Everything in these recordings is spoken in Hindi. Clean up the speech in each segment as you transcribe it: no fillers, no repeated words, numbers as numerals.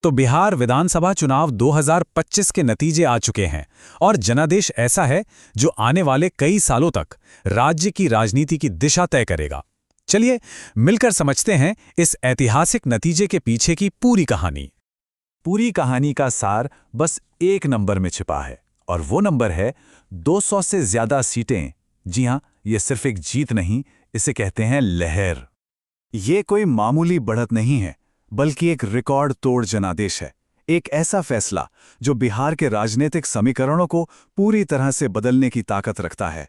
तो बिहार विधानसभा चुनाव 2025 के नतीजे आ चुके हैं और जनादेश ऐसा है जो आने वाले कई सालों तक राज्य की राजनीति की दिशा तय करेगा। चलिए मिलकर समझते हैं इस ऐतिहासिक नतीजे के पीछे की पूरी कहानी। पूरी कहानी का सार बस एक नंबर में छिपा है और वो नंबर है 200 से ज्यादा सीटें। जी हां, ये सिर्फ एक जीत नहीं, इसे कहते हैं लहर। ये कोई मामूली बढ़त नहीं है, बल्कि एक रिकॉर्ड तोड़ जनादेश है। एक ऐसा फैसला जो बिहार के राजनीतिक समीकरणों को पूरी तरह से बदलने की ताकत रखता है।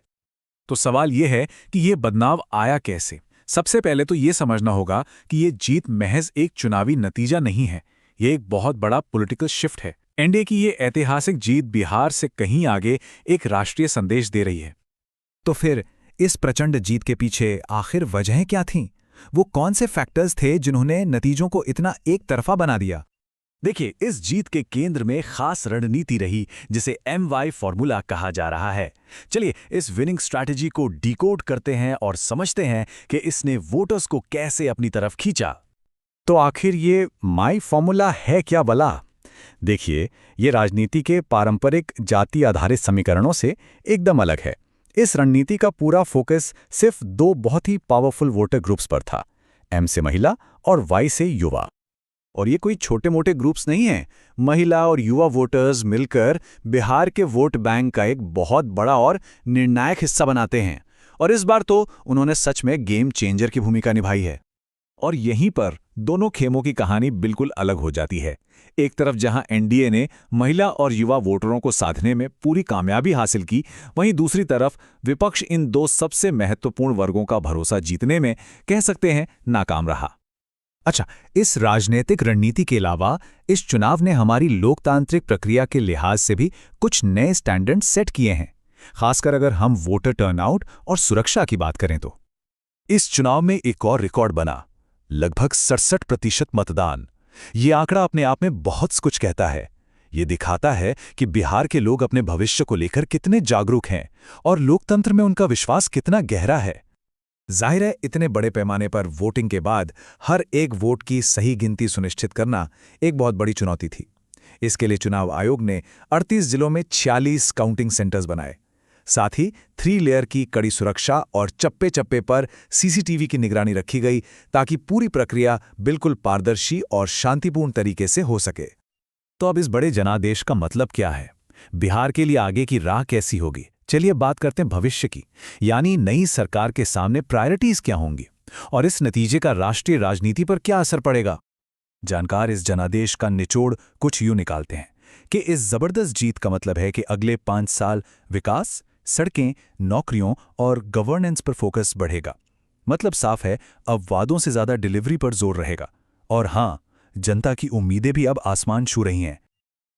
तो सवाल यह है कि ये बदलाव आया कैसे। सबसे पहले तो ये समझना होगा कि ये जीत महज एक चुनावी नतीजा नहीं है, ये एक बहुत बड़ा पॉलिटिकल शिफ्ट है। एनडीए की ये ऐतिहासिक जीत बिहार से कहीं आगे एक राष्ट्रीय संदेश दे रही है। तो फिर इस प्रचंड जीत के पीछे आखिर वजहें क्या थीं? वो कौन से फैक्टर्स थे जिन्होंने नतीजों को इतना एक तरफा बना दिया? देखिए, इस जीत के केंद्र में खास रणनीति रही जिसे MY फॉर्मूला कहा जा रहा है। चलिए इस विनिंग स्ट्रैटेजी को डिकोड करते हैं और समझते हैं कि इसने वोटर्स को कैसे अपनी तरफ खींचा। तो आखिर ये माई फॉर्मूला है क्या भला? देखिए, ये राजनीति के पारंपरिक जाति आधारित समीकरणों से एकदम अलग है। इस रणनीति का पूरा फोकस सिर्फ दो बहुत ही पावरफुल वोटर ग्रुप्स पर था, M से महिला और Y से युवा। और ये कोई छोटे मोटे ग्रुप्स नहीं हैं। महिला और युवा वोटर्स मिलकर बिहार के वोट बैंक का एक बहुत बड़ा और निर्णायक हिस्सा बनाते हैं। और इस बार तो उन्होंने सच में गेम चेंजर की भूमिका निभाई है। और यहीं पर दोनों खेमों की कहानी बिल्कुल अलग हो जाती है। एक तरफ जहां एनडीए ने महिला और युवा वोटरों को साधने में पूरी कामयाबी हासिल की, वहीं दूसरी तरफ विपक्ष इन दो सबसे महत्वपूर्ण वर्गों का भरोसा जीतने में कह सकते हैं नाकाम रहा। अच्छा, इस राजनीतिक रणनीति के अलावा इस चुनाव ने हमारी लोकतांत्रिक प्रक्रिया के लिहाज से भी कुछ नए स्टैंडर्ड सेट किए हैं, खासकर अगर हम वोटर टर्नआउट और सुरक्षा की बात करें तो। इस चुनाव में एक और रिकॉर्ड बना, लगभग 67% मतदान। ये आंकड़ा अपने आप में बहुत कुछ कहता है। ये दिखाता है कि बिहार के लोग अपने भविष्य को लेकर कितने जागरूक हैं और लोकतंत्र में उनका विश्वास कितना गहरा है। जाहिर है, इतने बड़े पैमाने पर वोटिंग के बाद हर एक वोट की सही गिनती सुनिश्चित करना एक बहुत बड़ी चुनौती थी। इसके लिए चुनाव आयोग ने 38 जिलों में 46 काउंटिंग सेंटर्स बनाए। साथ ही 3 लेयर की कड़ी सुरक्षा और चप्पे चप्पे पर CCTV की निगरानी रखी गई ताकि पूरी प्रक्रिया बिल्कुल पारदर्शी और शांतिपूर्ण तरीके से हो सके। तो अब इस बड़े जनादेश का मतलब क्या है? बिहार के लिए आगे की राह कैसी होगी? चलिए बात करते हैं भविष्य की, यानी नई सरकार के सामने प्रायोरिटीज क्या होंगी और इस नतीजे का राष्ट्रीय राजनीति पर क्या असर पड़ेगा। जानकार इस जनादेश का निचोड़ कुछ यूं निकालते हैं कि इस जबरदस्त जीत का मतलब है कि अगले 5 साल विकास, सड़कें, नौकरियों और गवर्नेंस पर फोकस बढ़ेगा। मतलब साफ है, अब वादों से ज्यादा डिलीवरी पर जोर रहेगा। और हां, जनता की उम्मीदें भी अब आसमान छू रही हैं।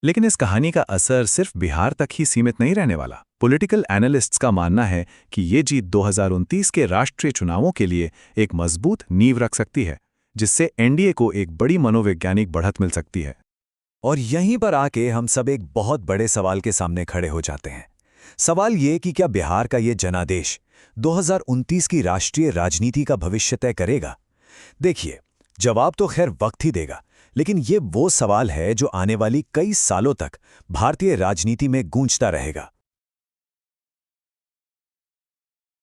लेकिन इस कहानी का असर सिर्फ बिहार तक ही सीमित नहीं रहने वाला। पॉलिटिकल एनालिस्ट्स का मानना है कि ये जीत 2029 के राष्ट्रीय चुनावों के लिए एक मजबूत नींव रख सकती है, जिससे एनडीए को एक बड़ी मनोवैज्ञानिक बढ़त मिल सकती है। और यहीं पर आके हम सब एक बहुत बड़े सवाल के सामने खड़े हो जाते हैं। सवाल ये कि क्या बिहार का ये जनादेश 2029 की राष्ट्रीय राजनीति का भविष्य तय करेगा? देखिए, जवाब तो खैर वक्त ही देगा, लेकिन ये वो सवाल है जो आने वाली कई सालों तक भारतीय राजनीति में गूंजता रहेगा।